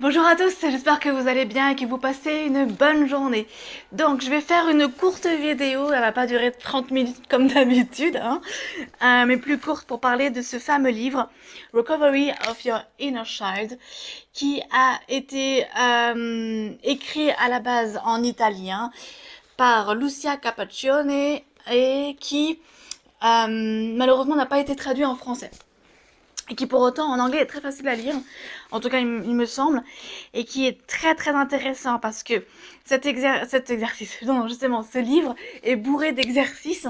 Bonjour à tous, j'espère que vous allez bien et que vous passez une bonne journée. Donc je vais faire une courte vidéo, elle va pas durer 30 minutes comme d'habitude, hein, mais plus courte pour parler de ce fameux livre, Recovery of Your Inner Child, qui a été écrit à la base en italien par Lucia Capaccione et qui malheureusement n'a pas été traduit en français. Et qui pour autant en anglais est très facile à lire, en tout cas il me semble, et qui est très très intéressant parce que cet exercice, non justement ce livre est bourré d'exercices,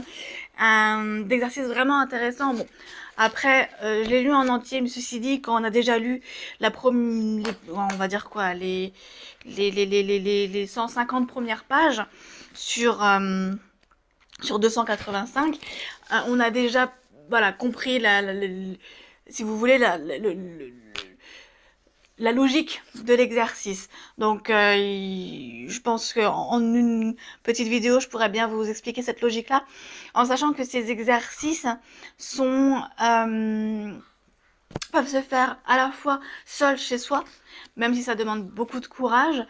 vraiment intéressants. Bon, après je l'ai lu en entier, mais ceci dit, quand on a déjà lu la première, on va dire quoi, les 150 premières pages sur 285, on a déjà voilà compris si vous voulez, la logique de l'exercice. Donc, je pense qu'en une petite vidéo, je pourrais bien vous expliquer cette logique-là, en sachant que ces exercices peuvent se faire à la fois seul chez soi, même si ça demande beaucoup de courage,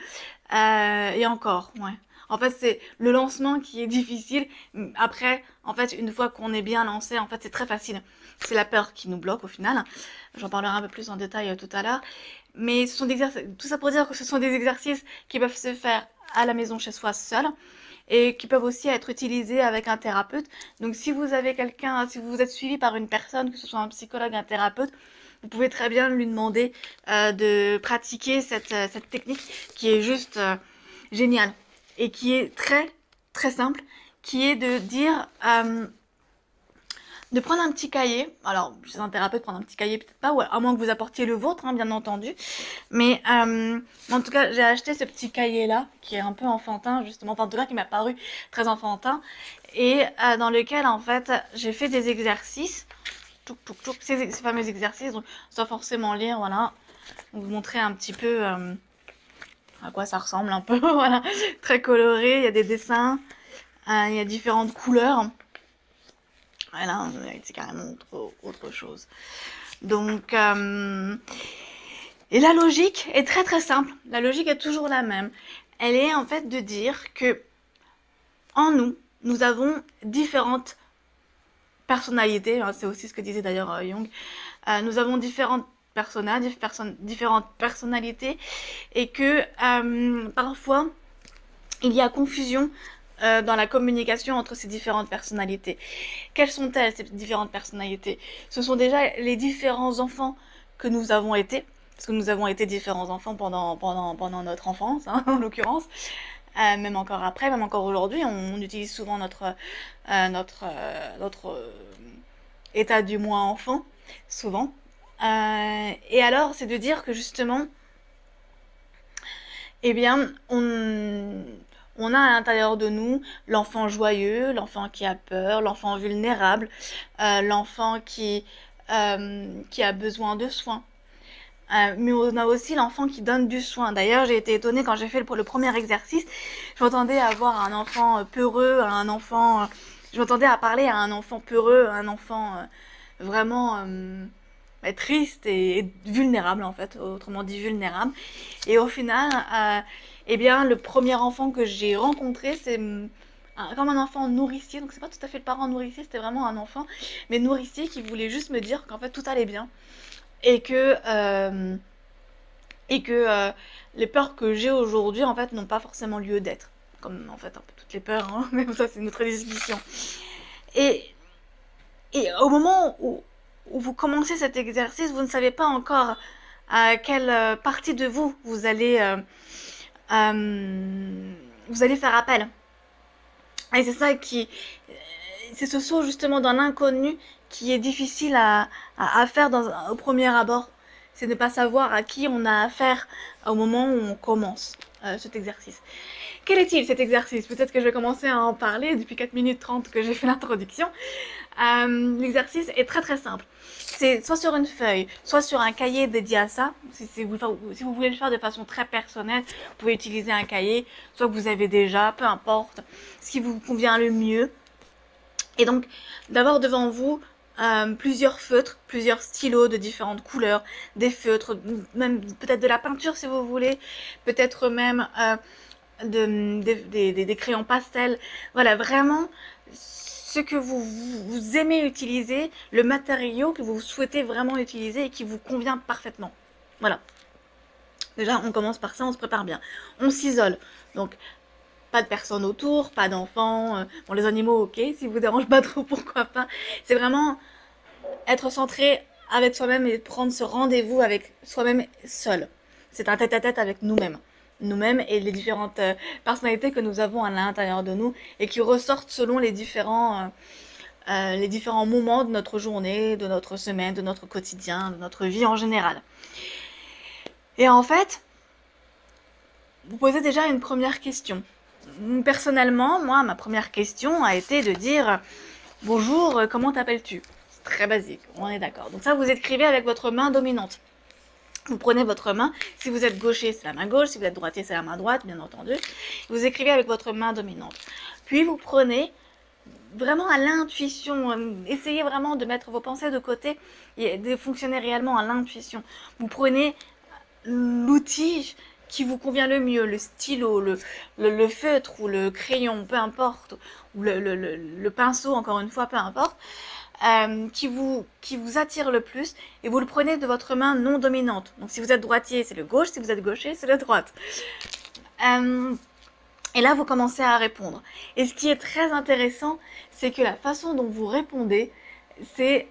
et encore, ouais. En fait, c'est le lancement qui est difficile. Après, en fait, une fois qu'on est bien lancé, en fait, c'est très facile. C'est la peur qui nous bloque au final. J'en parlerai un peu plus en détail tout à l'heure. Mais ce sont des exercices, tout ça pour dire que ce sont des exercices qui peuvent se faire à la maison chez soi seul et qui peuvent aussi être utilisés avec un thérapeute. Donc si vous avez quelqu'un, si vous êtes suivi par une personne, que ce soit un psychologue, un thérapeute, vous pouvez très bien lui demander de pratiquer cette technique qui est juste géniale et qui est très très simple, qui est de dire de prendre un petit cahier. Alors, chez un thérapeute, prendre un petit cahier, peut-être pas, ou à moins que vous apportiez le vôtre, hein, bien entendu. Mais en tout cas, j'ai acheté ce petit cahier-là, qui est un peu enfantin, justement, enfin, en tout cas, qui m'a paru très enfantin, et dans lequel, en fait, j'ai fait des exercices, ces fameux exercices, donc, sans forcément lire, voilà, donc, vous montrer un petit peu à quoi ça ressemble, un peu, voilà, très coloré, il y a des dessins, il y a différentes couleurs. Voilà, c'est carrément autre chose. Donc, et la logique est très très simple. La logique est toujours la même. Elle est en fait de dire que en nous, nous avons différentes personnalités. C'est aussi ce que disait d'ailleurs Jung. Nous avons différentes différentes personnalités et que parfois il y a confusion dans la communication entre ces différentes personnalités. Quelles sont-elles, ces différentes personnalités? Ce sont déjà les différents enfants que nous avons été, parce que nous avons été différents enfants pendant notre enfance, hein, en l'occurrence, même encore après, même encore aujourd'hui, on utilise souvent notre état du moi enfant, souvent. Et alors, c'est de dire que justement, eh bien, on a à l'intérieur de nous l'enfant joyeux, l'enfant qui a peur, l'enfant vulnérable, l'enfant qui a besoin de soins. Mais on a aussi l'enfant qui donne du soin. D'ailleurs, j'ai été étonnée quand j'ai fait le premier exercice. Je m'attendais à voir un enfant peureux, je m'attendais à parler à un enfant peureux, un enfant vraiment triste et vulnérable en fait, autrement dit vulnérable. Et au final, eh bien, le premier enfant que j'ai rencontré, c'est comme un enfant nourricier. Donc c'est pas tout à fait le parent nourricier, c'était vraiment un enfant, mais nourricier qui voulait juste me dire qu'en fait tout allait bien et que les peurs que j'ai aujourd'hui en fait n'ont pas forcément lieu d'être. Comme en fait un peu toutes les peurs, hein, mais ça c'est une autre discussion. Et au moment où vous commencez cet exercice, vous ne savez pas encore à quelle partie de vous vous allez faire appel. Et c'est ça c'est ce saut justement dans l'inconnu qui est difficile à faire au premier abord. C'est ne pas savoir à qui on a affaire au moment où on commence cet exercice. Quel est-il cet exercice? Peut-être que je vais commencer à en parler depuis 4 minutes 30 que j'ai fait l'introduction. L'exercice est très très simple. C'est soit sur une feuille, soit sur un cahier dédié à ça. Si vous voulez le faire de façon très personnelle, vous pouvez utiliser un cahier, soit que vous avez déjà, peu importe, ce qui vous convient le mieux. Et donc, d'avoir devant vous plusieurs feutres, plusieurs stylos de différentes couleurs, des feutres, même peut-être de la peinture si vous voulez, peut-être même des crayons pastels. Voilà, vraiment ce que vous aimez utiliser, le matériau que vous souhaitez vraiment utiliser et qui vous convient parfaitement. Voilà. Déjà, on commence par ça, on se prépare bien. On s'isole. Donc, pas de personnes autour, pas d'enfants. Bon, les animaux, ok, si vous dérange pas trop, pourquoi pas. C'est vraiment être centré avec soi-même et prendre ce rendez-vous avec soi-même seul. C'est un tête-à-tête avec nous-mêmes. Nous-mêmes et les différentes personnalités que nous avons à l'intérieur de nous et qui ressortent selon les différents moments de notre journée, de notre semaine, de notre quotidien, de notre vie en général. Et en fait, vous posez déjà une première question. Personnellement, moi, ma première question a été de dire « Bonjour, comment t'appelles-tu » C'est très basique, on est d'accord. Donc ça, vous écrivez avec votre main dominante. Vous prenez votre main, si vous êtes gaucher, c'est la main gauche, si vous êtes droitier, c'est la main droite, bien entendu. Vous écrivez avec votre main dominante. Puis vous prenez vraiment à l'intuition, essayez vraiment de mettre vos pensées de côté et de fonctionner réellement à l'intuition. Vous prenez l'outil qui vous convient le mieux, le stylo, le feutre ou le crayon, peu importe, ou le pinceau, encore une fois, peu importe, qui vous attire le plus, et vous le prenez de votre main non dominante. Donc si vous êtes droitier, c'est le gauche, si vous êtes gaucher, c'est le droite. Et là, vous commencez à répondre. Et ce qui est très intéressant, c'est que la façon dont vous répondez, c'est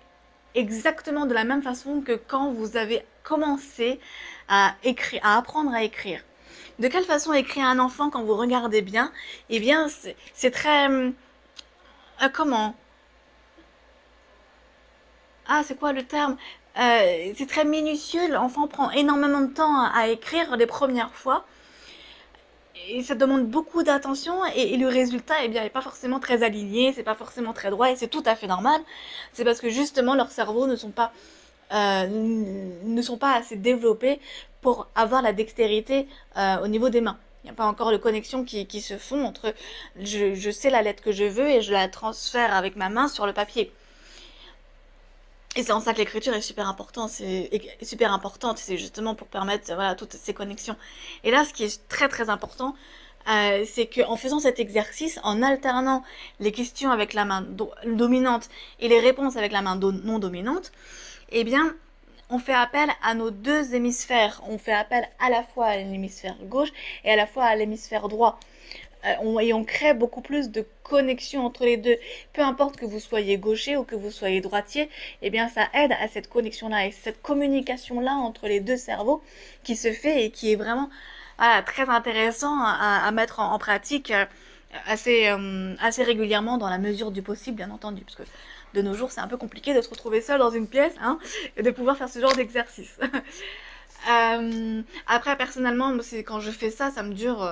exactement de la même façon que quand vous avez commencé à écrire, à apprendre à écrire. De quelle façon écrire un enfant quand vous regardez bien? Eh bien, c'est très... comment? Ah, c'est quoi le terme? C'est très minutieux, l'enfant prend énormément de temps à écrire les premières fois. Et ça demande beaucoup d'attention et le résultat eh bien, est pas forcément très aligné, c'est pas forcément très droit et c'est tout à fait normal. C'est parce que justement leurs cerveaux ne sont pas assez développés pour avoir la dextérité au niveau des mains. Il n'y a pas encore de connexion qui se font entre je sais la lettre que je veux et je la transfère avec ma main sur le papier. Et c'est en ça que l'écriture est super importante, c'est justement pour permettre voilà, toutes ces connexions. Et là, ce qui est très très important, c'est qu'en faisant cet exercice, en alternant les questions avec la main dominante et les réponses avec la main non dominante, eh bien, on fait appel à nos deux hémisphères. On fait appel à la fois à l'hémisphère gauche et à la fois à l'hémisphère droit. Et on crée beaucoup plus de connexion entre les deux. Peu importe que vous soyez gaucher ou que vous soyez droitier, eh bien ça aide à cette connexion-là et cette communication-là entre les deux cerveaux qui se fait et qui est vraiment voilà, très intéressant à mettre en pratique assez régulièrement dans la mesure du possible, bien entendu, parce que de nos jours c'est un peu compliqué de se retrouver seul dans une pièce hein, et de pouvoir faire ce genre d'exercice. Après personnellement, quand je fais ça, ça me dure...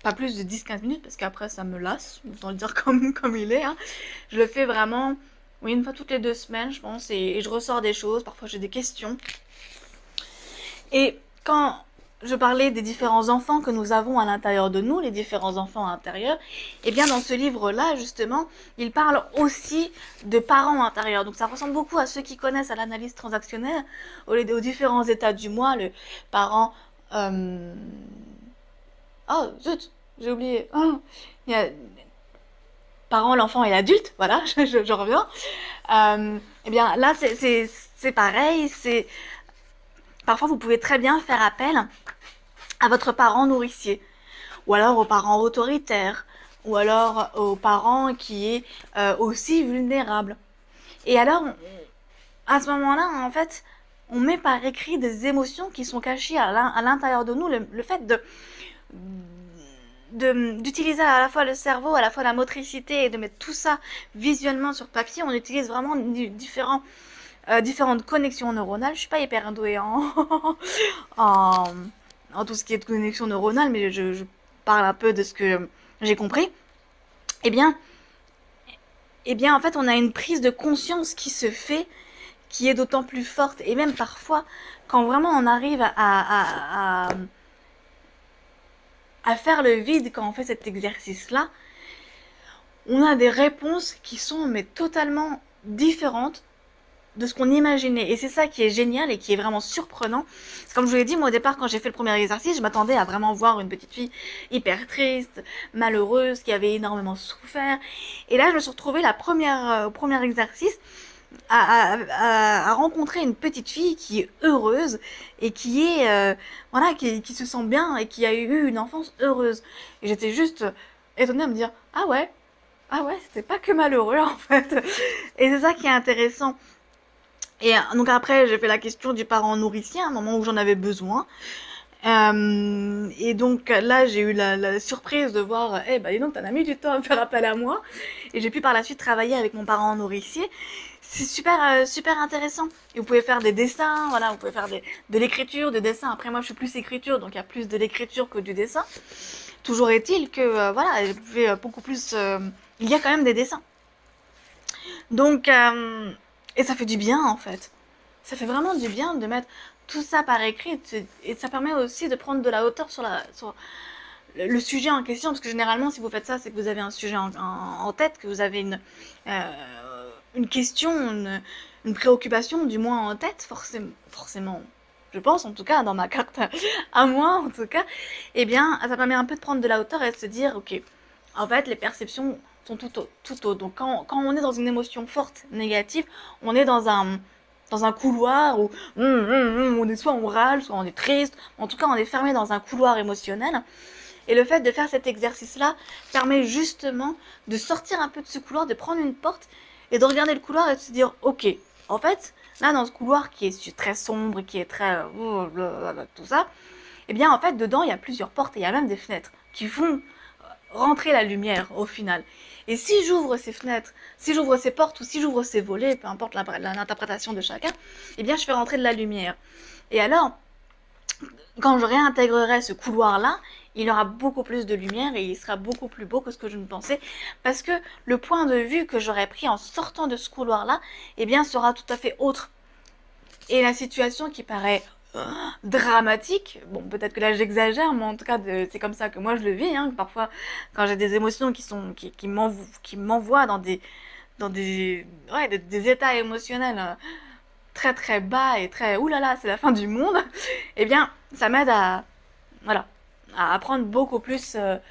pas plus de 10-15 minutes parce qu'après ça me lasse, autant le dire comme il est. Hein. Je le fais vraiment, oui, une fois toutes les 2 semaines, je pense, et je ressors des choses. Parfois j'ai des questions. Et quand je parlais des différents enfants que nous avons à l'intérieur de nous, les différents enfants intérieurs, et bien dans ce livre-là, justement, il parle aussi de parents intérieurs. Donc ça ressemble beaucoup à ceux qui connaissent à l'analyse transactionnelle, aux différents états du moi, le parent... Oh, zut, j'ai oublié. Oh, il y a parent, l'enfant et l'adulte, voilà, je reviens. Eh bien, là, c'est pareil. Parfois, vous pouvez très bien faire appel à votre parent nourricier, ou alors aux parents autoritaires, ou alors aux parents qui est aussi vulnérable. Et alors, à ce moment-là, en fait, on met par écrit des émotions qui sont cachées à l'intérieur de nous. Le fait d'utiliser à la fois le cerveau, à la fois la motricité et de mettre tout ça visuellement sur papier, on utilise vraiment différentes connexions neuronales. Je suis pas hyper douée en, en tout ce qui est de connexion neuronale, mais je parle un peu de ce que j'ai compris. Eh bien, en fait, on a une prise de conscience qui se fait, qui est d'autant plus forte, et même parfois, quand vraiment on arrive à faire le vide quand on fait cet exercice-là, on a des réponses qui sont mais totalement différentes de ce qu'on imaginait. Et c'est ça qui est génial et qui est vraiment surprenant. C'est comme je vous l'ai dit, moi au départ, quand j'ai fait le premier exercice, je m'attendais à vraiment voir une petite fille hyper triste, malheureuse, qui avait énormément souffert. Et là, je me suis retrouvée au premier exercice à rencontrer une petite fille qui est heureuse et qui est voilà qui se sent bien et qui a eu une enfance heureuse. Et j'étais juste étonnée à me dire ah ouais, c'était pas que malheureux en fait. Et c'est ça qui est intéressant. Et donc après, j'ai fait la question du parent nourricier à un moment où j'en avais besoin. Et donc là, j'ai eu la surprise de voir, eh ben dis donc, t'en as mis du temps à me faire appel à moi. Et j'ai pu par la suite travailler avec mon parent nourricier. C'est super, super intéressant. Et vous pouvez faire des dessins, voilà, vous pouvez faire de l'écriture, des dessins. Après, moi, je suis plus écriture, donc il y a plus de l'écriture que du dessin. Toujours est-il que, voilà, je pouvais beaucoup plus... il y a quand même des dessins. Donc, et ça fait du bien, en fait. Ça fait vraiment du bien de mettre tout ça par écrit et ça permet aussi de prendre de la hauteur sur le sujet en question, parce que généralement, si vous faites ça, c'est que vous avez un sujet en tête, que vous avez une question, une préoccupation, du moins en tête, forcément, je pense, en tout cas, dans ma carte à moi, en tout cas, eh bien, ça permet un peu de prendre de la hauteur et de se dire, ok, en fait, les perceptions sont tout autres. Donc, quand on est dans une émotion forte, négative, on est dans un couloir où on est soit on râle, soit on est triste, en tout cas, on est fermé dans un couloir émotionnel. Et le fait de faire cet exercice-là permet justement de sortir un peu de ce couloir, de prendre une porte et de regarder le couloir et de se dire, ok, en fait, là, dans ce couloir qui est très sombre, qui est très... tout ça, eh bien, en fait, dedans, il y a plusieurs portes et il y a même des fenêtres qui font rentrer la lumière au final. Et si j'ouvre ces fenêtres, si j'ouvre ces portes ou si j'ouvre ces volets, peu importe l'interprétation de chacun, eh bien, je fais rentrer de la lumière. Et alors, quand je réintégrerai ce couloir-là, il y aura beaucoup plus de lumière et il sera beaucoup plus beau que ce que je ne pensais, parce que le point de vue que j'aurais pris en sortant de ce couloir-là, eh bien, sera tout à fait autre. Et la situation qui paraît dramatique, bon, peut-être que là j'exagère, mais en tout cas, c'est comme ça que moi je le vis, hein, parfois, quand j'ai des émotions qui m'envoient dans des états émotionnels très très bas et très oulala, c'est la fin du monde, eh bien, ça m'aide voilà, à apprendre beaucoup plus j'arrive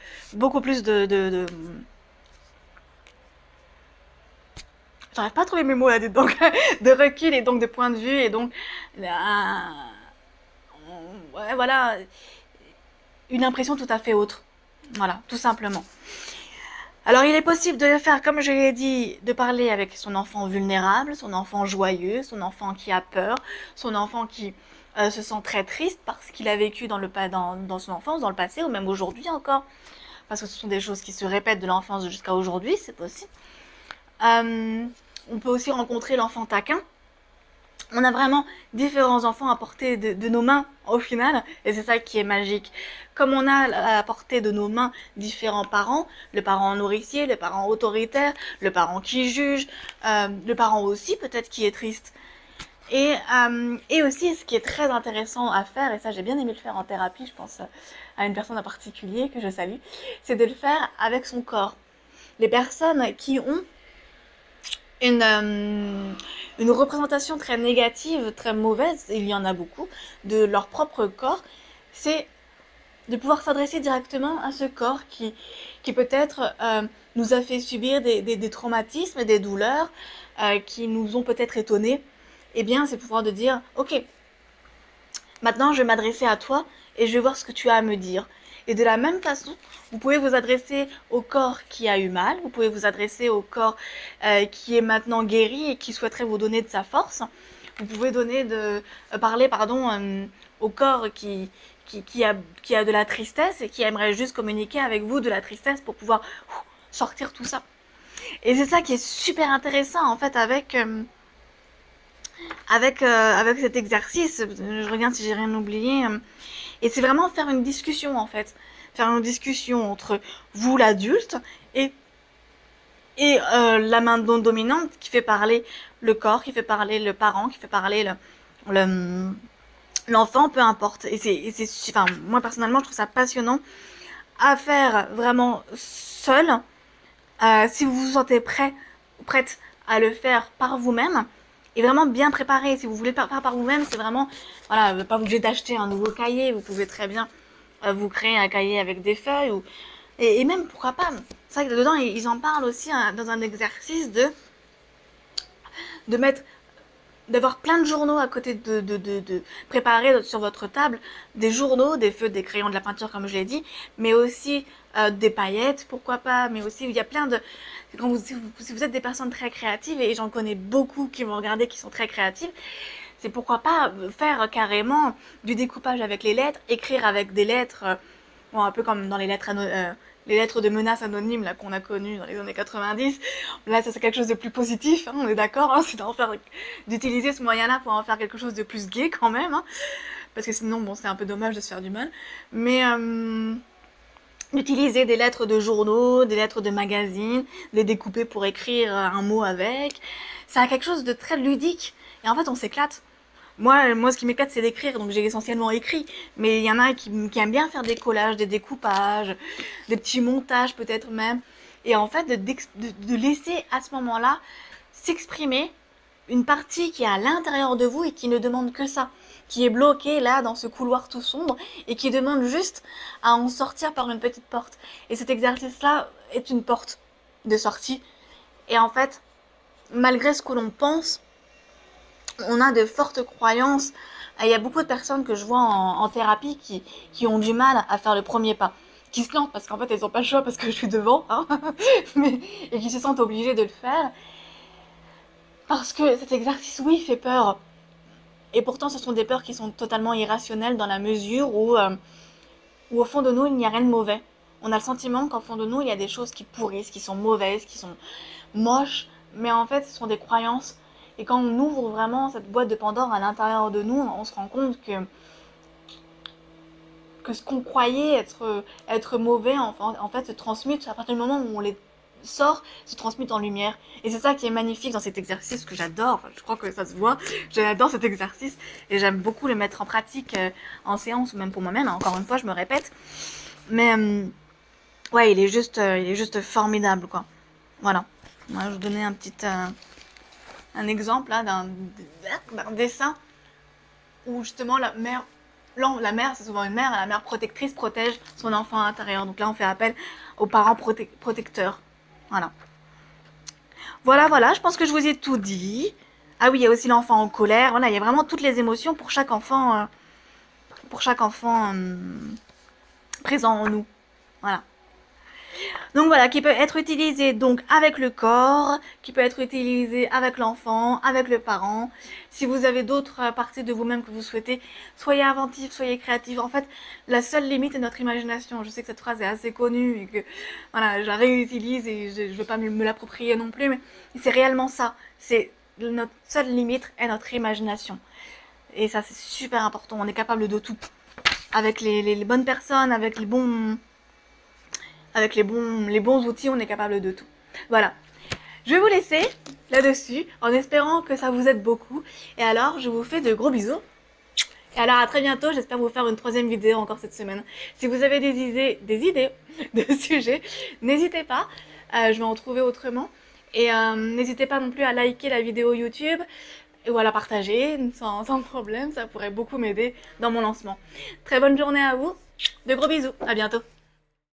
pas à trouver mes mots là, donc, de recul et donc de point de vue et donc, ouais, voilà, une impression tout à fait autre. Voilà, tout simplement. Alors, il est possible de le faire, comme je l'ai dit, de parler avec son enfant vulnérable, son enfant joyeux, son enfant qui a peur, son enfant qui se sent très triste parce qu'il a vécu dans son enfance, dans le passé, ou même aujourd'hui encore. Parce que ce sont des choses qui se répètent de l'enfance jusqu'à aujourd'hui, c'est possible. On peut aussi rencontrer l'enfant taquin. On a vraiment différents enfants à portée de nos mains au final, et c'est ça qui est magique. Comme on a à portée de nos mains différents parents, le parent nourricier, le parent autoritaire, le parent qui juge, le parent aussi peut-être qui est triste. Et aussi, ce qui est très intéressant à faire, et ça j'ai bien aimé le faire en thérapie, je pense à une personne en particulier que je salue, c'est de le faire avec son corps. Les personnes qui ont une représentation très négative, très mauvaise, il y en a beaucoup, de leur propre corps, c'est de pouvoir s'adresser directement à ce corps qui peut-être nous a fait subir des traumatismes, des douleurs, qui nous ont peut-être étonnés. Eh bien, c'est pouvoir de dire, ok, maintenant je vais m'adresser à toi et je vais voir ce que tu as à me dire. Et de la même façon, vous pouvez vous adresser au corps qui a eu mal, vous pouvez vous adresser au corps qui est maintenant guéri et qui souhaiterait vous donner de sa force. Vous pouvez parler au corps qui a de la tristesse et qui aimerait juste communiquer avec vous de la tristesse pour pouvoir sortir tout ça. Et c'est ça qui est super intéressant en fait avec cet exercice. Je regarde si j'ai rien oublié. Et c'est vraiment faire une discussion en fait. Faire une discussion entre vous l'adulte et la main non dominante qui fait parler le corps, qui fait parler le parent, qui fait parler l'enfant, peu importe. Enfin, moi personnellement je trouve ça passionnant à faire vraiment seul. Si vous vous sentez prête à le faire par vous-même, et vraiment bien préparé. Si vous voulez faire par vous-même, c'est vraiment, voilà, pas obligé d'acheter un nouveau cahier. Vous pouvez très bien vous créer un cahier avec des feuilles et même pourquoi pas. C'est vrai que dedans ils en parlent aussi hein, dans un exercice de mettre d'avoir plein de journaux à côté de préparer sur votre table, des journaux, des feutres, des crayons, de la peinture comme je l'ai dit, mais aussi des paillettes, pourquoi pas, mais aussi il y a plein de... Quand si vous êtes des personnes très créatives, et j'en connais beaucoup qui vont regarder qui sont très créatives, c'est pourquoi pas faire carrément du découpage avec les lettres, écrire avec des lettres, bon, un peu comme dans les lettres de menaces anonymes là qu'on a connues dans les années 90. Là, ça c'est quelque chose de plus positif, hein, on est d'accord, hein, c'est d'utiliser ce moyen-là pour en faire quelque chose de plus gai quand même, hein, parce que sinon, bon, c'est un peu dommage de se faire du mal. Mais d'utiliser des lettres de journaux, des lettres de magazines, les découper pour écrire un mot avec, ça a quelque chose de très ludique. Et en fait, on s'éclate. Moi, ce qui m'éclate, c'est d'écrire, donc j'ai essentiellement écrit. Mais il y en a qui aiment bien faire des collages, des découpages, des petits montages peut-être même. Et en fait, de laisser à ce moment-là s'exprimer une partie qui est à l'intérieur de vous et qui ne demande que ça, qui est bloquée là dans ce couloir tout sombre et qui demande juste à en sortir par une petite porte. Et cet exercice-là est une porte de sortie. Et en fait, malgré ce que l'on pense, on a de fortes croyances. Il y a beaucoup de personnes que je vois en thérapie qui ont du mal à faire le premier pas, qui se lancent parce qu'en fait elles n'ont pas le choix parce que je suis devant, hein, et qui se sentent obligées de le faire. Parce que cet exercice, oui, fait peur. Et pourtant, ce sont des peurs qui sont totalement irrationnelles dans la mesure où au fond de nous, il n'y a rien de mauvais. On a le sentiment qu'au fond de nous, il y a des choses qui pourrissent, qui sont mauvaises, qui sont moches, mais en fait, ce sont des croyances. Et quand on ouvre vraiment cette boîte de Pandore à l'intérieur de nous, on se rend compte que ce qu'on croyait être mauvais, en fait, se transmute à partir du moment où on les sort, se transmute en lumière. Et c'est ça qui est magnifique dans cet exercice que j'adore. Enfin, je crois que ça se voit. J'adore cet exercice et j'aime beaucoup le mettre en pratique en séance ou même pour moi-même. Encore une fois, je me répète. Mais ouais, il est juste formidable, quoi. Voilà. Moi, je vous donnais un exemple là d'un dessin où justement la mère, c'est souvent une mère, la mère protectrice protège son enfant intérieur. Donc là, on fait appel aux parents protecteurs. Voilà. Voilà, je pense que je vous ai tout dit. Ah oui, il y a aussi l'enfant en colère. Voilà, il y a vraiment toutes les émotions pour chaque enfant présent en nous. Voilà. Donc voilà, qui peut être utilisé donc avec le corps, qui peut être utilisé avec l'enfant, avec le parent. Si vous avez d'autres parties de vous-même que vous souhaitez, soyez inventif, soyez créatif. En fait, la seule limite est notre imagination. Je sais que cette phrase est assez connue et que voilà, je la réutilise et je ne veux pas me l'approprier non plus, mais c'est réellement ça. C'est notre seule limite est notre imagination. Et ça, c'est super important. On est capable de tout. Avec les bonnes personnes, avec les bons outils, on est capable de tout. Voilà. Je vais vous laisser là-dessus, en espérant que ça vous aide beaucoup. Et alors, je vous fais de gros bisous. Et alors, à très bientôt. J'espère vous faire une 3e vidéo encore cette semaine. Si vous avez des idées de sujets, n'hésitez pas. Je vais en trouver autrement. Et n'hésitez pas non plus à liker la vidéo YouTube ou à la partager sans problème. Ça pourrait beaucoup m'aider dans mon lancement. Très bonne journée à vous. De gros bisous. À bientôt.